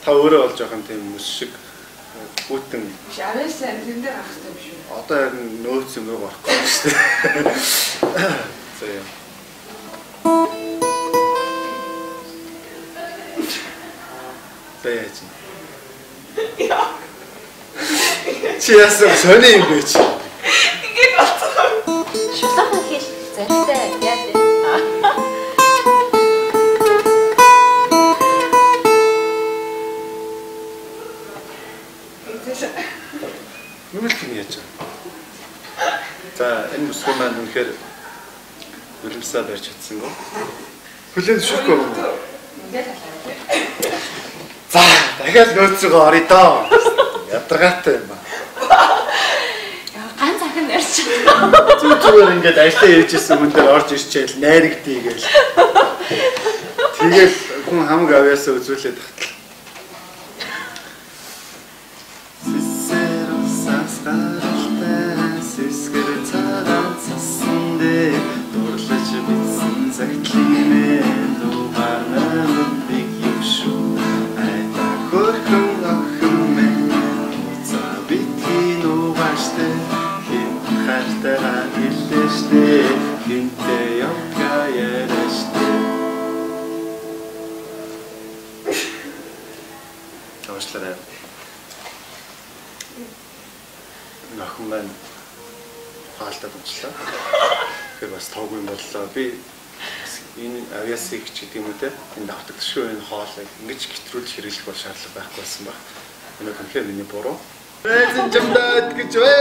Та өөрөө бол жоохон тийм мөс шиг бүтэн. Аваас амтэн дээр авах юм шүү. Одоо яг нөөц юм руу гарахгүй байна шүү дээ. За яа. За яа чи. Яа. Чи яасан сони юм бэ чи? Ингээд болцоо. Шулаахан хэл зартай яа дээ. Юу л юм яаж вэ? За энэ бүсгүй маань үнэхээр нулимсаа барьж чадсангүй. Хүлээн зөвшөөрөхгүй юм. За дахиад нөөц рүү орё доо. Ядаргаатай юм ба. Ганц ахын нэрч. Зүгээр ингээд ажлаа явжсэн хүн дээр орж ирчээл найрагдъя гээл. Тэгээд хүн хамаг авьяасаа үзүүлээд тахтал. Уучлаарай. Нахын маань хаалтад унчлаа. Тэгэхээр бас тоогүй юм боллоо. Би энэ авьяасыг ч гэдэг юм уу те. Энэ давтагдшгүй энэ хоолыг ингэж гэтрүүлж хэрэглэх бол шаардлага байхгүй байсан ба. Энэ үнэхээр миний буруу. Эзэн чамдад гэж вэ.